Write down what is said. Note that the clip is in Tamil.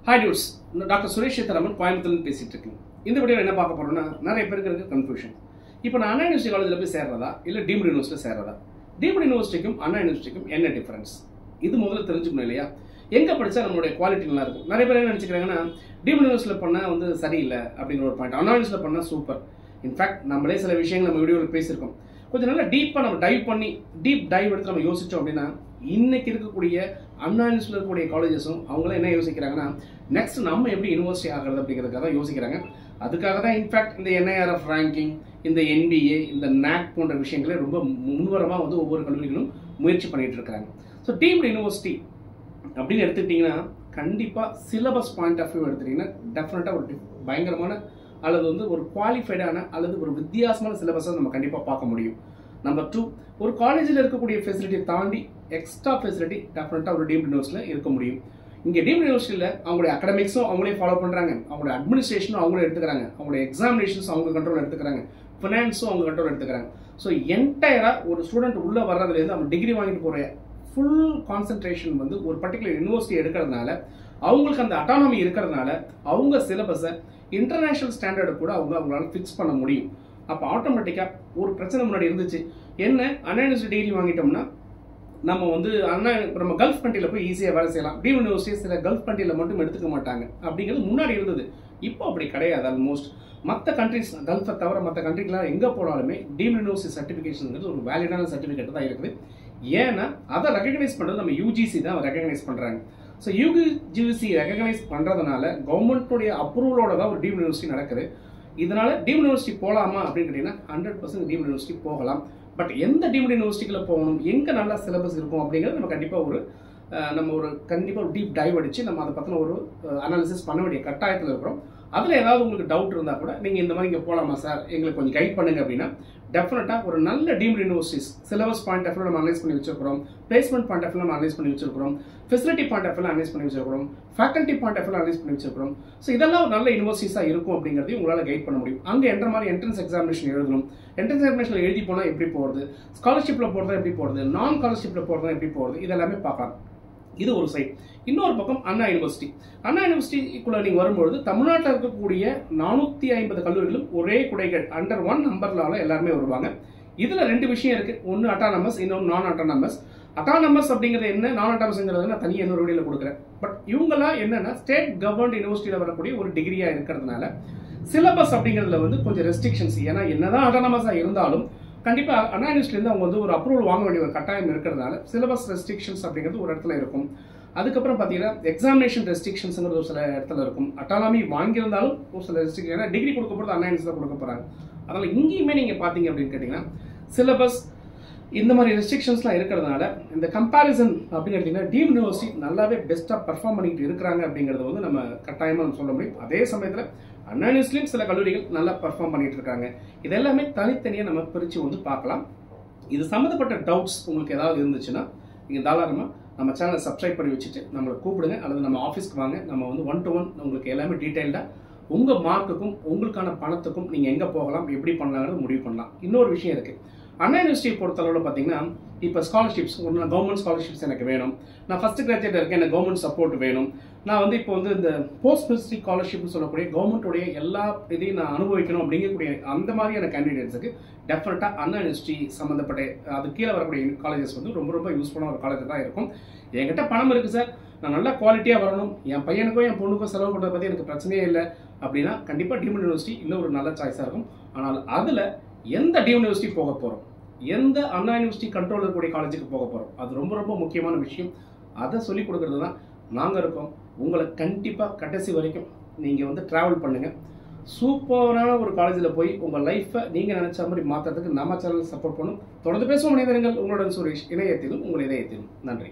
Hi dudes, doctor Suresh Sethuraman கோயம்புத்தூர்ல பேசிட்டு இருக்கேன். இந்த வீடியோல என்ன பார்க்க போறோம்னா நிறைய பேருக்கு இருக்க கன்ஃபியூஷன். இப்போ நான் அண்ணா யூனிவர்சிட்டி காலேஜ்ல போய் சேர்றதா இல்ல டீம்டு யூனிவர்சிட்டில சேர்றதா? டீம்டு யூனிவர்சிட்டிக்கும் அண்ணா யூனிவர்சிட்டிக்கும் என்ன டிஃபரன்ஸ்? இது முதல்ல தெரிஞ்சுக்கணும் இல்லையா? எங்க படிச்சா நம்மளுடைய குவாலிட்டி நல்லா இருக்கும். நிறைய பேர் என்ன நினைச்சுக்கிறாங்கன்னா டீம்டு யூனிவர்சிட்டில பண்ணா வந்து சரியில்லை அப்படிங்கிற ஒரு பாயிண்ட். அண்ணா யூனிவர்சிட்டில பண்ணா சூப்பர். இன்ஃபேக்ட் நம்மளே சில விஷயங்கள் நம்ம வீடியோவில் பேசியிருக்கோம். கொஞ்சம் நல்லா டீப்பாக நம்ம டீப் டைவ் எடுத்து நம்ம யோசிச்சோம் அப்படின்னா இன்னைக்கு இருக்கக்கூடிய அண்ணா யூனிவர்சிட்டியில் இருக்கக்கூடிய காலேஜஸும் அவங்களாம் என்ன யோசிக்கிறாங்கன்னா நெக்ஸ்ட் நம்ம எப்படி யூனிவர்சிட்டி ஆகிறது அப்படிங்கிறதுக்காக தான் யோசிக்கிறாங்க. அதுக்காக தான் இன்ஃபேக்ட் இந்த என்ஐஆர்எஃப் ரேங்கிங், இந்த என்பிஏ, இந்த NAC போன்ற விஷயங்களே ரொம்ப முன்வரமாக வந்து ஒவ்வொரு கல்லூரிகளும் முயற்சி பண்ணிட்டு இருக்காங்க. ஸோ டீம்டு யூனிவர்சிட்டி அப்படின்னு எடுத்துக்கிட்டிங்கன்னா கண்டிப்பாக சிலபஸ் பாயிண்ட் ஆஃப் வியூ எடுத்துட்டிங்கன்னா டெஃபினட்டாக ஒரு பயங்கரமான அல்லது வந்து ஒரு குவாலிஃபைடான அல்லது ஒரு வித்தியாசமான சிலபஸை நம்ம கண்டிப்பாக பார்க்க முடியும். நம்பர் 2, ஒரு காலேஜில் இருக்கக்கூடிய ஃபெசிலிட்டியை தாண்டி எக்ஸ்ட்ரா ஃபெசிலிட்டி டெஃபினட்டாக ஒரு டீம்டு யூனிவர்சிட்டியில் இருக்க முடியும். இங்கே டீம்டு யூனிவர்சிட்டியில் அவங்களுடைய அகடமிக்ஸும் அவங்களே ஃபாலோ பண்ணுறாங்க, அவங்களுடைய அட்மினிஸ்ட்ரேஷனும் அவங்களே எடுத்துக்கிறாங்க, அவங்களுடைய எக்ஸாமினேஷன்ஸும் அவங்க கண்ட்ரோல் எடுத்துக்கிறாங்க, ஃபினான்ஸும் அவங்க கண்ட்ரோல் எடுத்துக்கிறாங்க. ஸோ என்டையராக ஒரு ஸ்டூடெண்ட் உள்ளே வர்றதுலேருந்து அவங்க டிகிரி வாங்கிட்டு போகிற ஃபுல் கான்சென்ட்ரேஷன் வந்து ஒரு பர்டிகுலர் யூனிவர்சிட்டி எடுக்கிறதுனால அவங்களுக்கு அந்த அட்டானமி இருக்கிறதுனால அவங்க சிலபஸை இன்டர்நேஷனல் ஸ்டாண்டர்டு கூட அவங்களால ஃபிக்ஸ் பண்ண முடியும். அப்போ ஆட்டோமேட்டிக்காக ஒரு பிரச்சனை முன்னாடி இருந்துச்சு, என்ன அண்ணா யூனிவர்சிட்டி டிகிரி வாங்கிட்டோம்னா நம்ம வந்து நம்ம கல்ஃப் கண்ட்ரியில் போய் ஈஸியாக வேலை செய்யலாம், டீம் யூனிவர்சிட்டி சில கல்ஃப் கண்ட்ரியில் மட்டும் எடுத்துக்க மாட்டாங்க அப்படிங்கிறது முன்னாடி இருந்தது. இப்போ அப்படி கிடையாது. ஆல்மோஸ்ட் மற்ற கண்ட்ரிஸ் கல்ஃபை தவிர மற்ற கண்ட்ரிக்கெலாம் எங்கே போனாலுமே டீம் யூனிவர்சிட்டி சர்டிஃபிகேஷன் ஒரு வேலிடான சர்டிஃபிகேட் தான் இருக்குது. ஏன்னா அதை ரெகக்னைஸ் பண்ணுறது நம்ம யூஜிசி தான் ரெகக்னைஸ் பண்ணுறாங்க. ஸோ யூஜிசி ரெகக்னைஸ் பண்ணுறதுனால கவர்மெண்ட்டுடைய அப்ரூவலோட தான் ஒரு டீம் யூனிவர்சிட்டி நடக்குது. இதனால டீம் யூனிவர்சிட்டி போகலாமா அப்படின்னு கேட்டீங்கன்னா 100% டீம் யூனிவர்சிட்டி போகலாம். பட் எந்த டீம்டு யூனிவர்சிட்டிக்குள்ள போகணும், எங்கே நல்ல சிலபஸ் இருக்கும் அப்படிங்கிறது நம்ம கண்டிப்பாக ஒரு டீப் டைவ் அடிச்சு நம்ம அதை பற்றின ஒரு அனாலிசிஸ் பண்ண வேண்டிய கட்டாயத்தில் இருக்கிறோம். அதில் ஏதாவது உங்களுக்கு டவுட் இருந்தால் கூட நீங்கள் இந்த மாதிரி இங்கே போகலாமா சார், எங்களுக்கு கொஞ்சம் கைட் பண்ணுங்க அப்படின்னா டெஃபினட்டாக ஒரு நல்ல deemed universities syllabus point of view நம்ம அனலைஸ் பண்ணி வச்சிருக்கிறோம், பிளேஸ்மெண்ட் பாயிண்ட் ஆஃப் வியூ நம்ம அனலைஸ் பண்ணி வச்சிருக்கிறோம், facility point of view analyse பண்ணி வச்சிருக்கிறோம், faculty point of view analyse பண்ணி வச்சிருக்கிறோம். ஸோ இதெல்லாம் ஒரு நல்ல யூனிவர்சிட்டிஸாக இருக்கும் அப்படிங்கிறதையும் உங்களால் கைட் பண்ண முடியும். அங்கே என்ற மாதிரி என்ட்ரன்ஸ் எக்ஸாமினேஷன் எழுதணும், என்ட்ரன்ஸ் எக்ஸாமினேஷன் எழுதி போனால் எப்படி போகிறது, ஸ்காலர்ஷிப்பில் போகிறதா எப்படி போகிறது, நான் ஸ்காலர்ஷிப்பில் போகிறதா எப்படி போகிறது, இதெல்லாமே பார்க்கலாம். இது ஒரு சைட். இன்னொரு பக்கம் அண்ணா யூனிவர்சிட்டிக்குள்ள நீங்கள் வரும்பொழுது தமிழ்நாட்டில் இருக்கக்கூடிய 450 கல்லூரிகளும் ஒரே குடைகள் அண்டர் 1 நம்பர்லால எல்லாருமே வருவாங்க. இதில் 2 விஷயம் இருக்கு. ஒன்று அட்டானமஸ், இன்னொன்று நான் அட்டானமஸ். அட்டானமஸ் அப்படிங்கிறது என்ன, நான் அட்டானமஸ்ங்கிறது நான் தனியாக இன்னொரு வீடியோவில் கொடுக்குறேன். பட் இவங்கெல்லாம் என்னன்னா ஸ்டேட் கவர்மெண்ட் யூனிவர்சிட்டியில் வரக்கூடிய ஒரு டிகிரியாக இருக்கிறதுனால சிலபஸ் அப்படிங்கிறதுல வந்து கொஞ்சம் ரெஸ்ட்ரிக்ஷன்ஸ். ஏன்னா என்னதான் அட்டானமஸாக இருந்தாலும் கண்டிப்பாக அண்ணா யூனிவர்சிட்டிலேருந்து அவங்க வந்து ஒரு அப்ரூவல் வாங்க வேண்டிய ஒரு கட்டாயம் இருக்கிறதுனால சிலபஸ் ரெஸ்ட்ரிக்ஷன்ஸ் அப்படிங்கிறது ஒரு இடத்துல இருக்கும். அதுக்கப்புறம் பார்த்தீங்கன்னா எக்ஸாமினேஷன் ரெஸ்ட்ரிக்ஷன்ஸுங்கிறது ஒரு சில இடத்துல இருக்கும். அட்டானமி வாங்கியிருந்தாலும் ஒரு சில ரெஸ்ட்ரிக்ஷன், ஏன்னா டிகிரி கொடுக்க போகிறது அண்ணா யூனிவர்சிட்டியில் கொடுக்க போகிறாங்க. அதனால் இங்கேயுமே நீங்கள் பார்த்தீங்க அப்படின்னு கேட்டிங்கன்னா சிலபஸ் இந்த மாதிரி ரெஸ்ட்ரிக்ஷன்ஸ்லாம் இருக்கிறதுனால இந்த கம்பேரிசன் அப்படின்னு எடுத்திங்கன்னா டீம் யூனிவர்சிட்டி நல்லாவே பெஸ்ட்டாக பர்ஃபார்ம் பண்ணிட்டு இருக்கிறாங்க அப்படிங்கிறத வந்து நம்ம கட்டாயமாக நம்ம சொல்ல முடியும். அதே சமயத்தில் அண்ணா யூனிவர்சிட்டியும் சில கல்லூரிகள் நல்லா பர்ஃபார்ம் பண்ணிட்டு இருக்காங்க. இதெல்லாமே தனித்தனியாக நம்ம பிரித்து வந்து பார்க்கலாம். இது சம்மந்தப்பட்ட டவுட்ஸ் உங்களுக்கு ஏதாவது இருந்துச்சுன்னா நீங்கள் தாராளமாக நம்ம சேனலை சப்ஸ்கிரைப் பண்ணி வச்சுட்டு நம்மளை கூப்பிடுங்க, அல்லது நம்ம ஆஃபீஸ்க்கு வாங்க. நம்ம வந்து 1-to-1 உங்களுக்கு எல்லாமே டீட்டெயில்டாக உங்கள் மார்க்குக்கும் உங்களுக்கான பணத்துக்கும் நீங்கள் எங்கே போகலாம், எப்படி பண்ணலாங்கிறது முடிவு பண்ணலாம். இன்னொரு விஷயம் இருக்குது. அண்ணா யூனிவர்சிட்டியை பொறுத்தளவில் பார்த்தீங்கன்னா இப்போ ஸ்காலர்ஷிப்ஸ், ஒரு கவர்மெண்ட் ஸ்காலர்ஷிப்ஸ் எனக்கு வேணும், நான் ஃபஸ்ட்டு கிராஜுவேட் இருக்கேன், எனக்கு கவர்மெண்ட் சப்போர்ட் வேணும், நான் வந்து இப்போ வந்து இந்த போஸ்ட் மினிஸ்ட்ரி ஸ்காலர்ஷிப்னு சொல்லக்கூடிய கவர்மெண்ட்டுடைய எல்லா இதையும் நான் அனுபவிக்கணும் அப்படிங்கக்கூடிய அந்த மாதிரியான கேண்டிடேட்ஸுக்கு டெஃபினட்டாக அண்ணா யூனிவர்சிட்டி சம்மந்தப்பட்ட அது கீழே வரக்கூடிய காலேஜஸ் வந்து ரொம்ப ரொம்ப யூஸ்ஃபுல்லான ஒரு காலேஜ் தான் இருக்கும். என்கிட்ட பணம் இருக்குது சார், நான் நல்லா குவாலிட்டியாக வரணும், என் பையனுக்கும் என் பொண்ணுக்கும் செலவு பண்ணுறத பற்றி எனக்கு பிரச்சனையே இல்லை அப்படின்னா கண்டிப்பாக டீம்டு யூனிவர்சிட்டி இன்னும் ஒரு நல்ல சாய்ஸாக இருக்கும். ஆனால் அதில் எந்த டீம்டு யூனிவர்சிட்டி போக போகிறோம், எந்த அண்ணா யூனிவர்சிட்டி கண்ட்ரோல் இருக்கக்கூடிய காலேஜுக்கு போக போகிறோம், அது ரொம்ப ரொம்ப முக்கியமான விஷயம். அதை சொல்லிக் கொடுக்கறது தான் நாங்கள் இருக்கோம். உங்களை கண்டிப்பாக கடைசி வரைக்கும் நீங்கள் வந்து ட்ராவல் பண்ணுங்கள். சூப்பரான ஒரு காலேஜில் போய் உங்கள் லைஃப்பை நீங்கள் நினச்ச மாதிரி மாற்றுறதுக்கு நம்ம சேனல் சப்போர்ட் பண்ணும். தொடர்ந்து பேசுவோம் மனிதர்கள். உங்களுடன் சுரேஷ், இணையத்திலும் உங்கள் இதயத்திலும். நன்றி.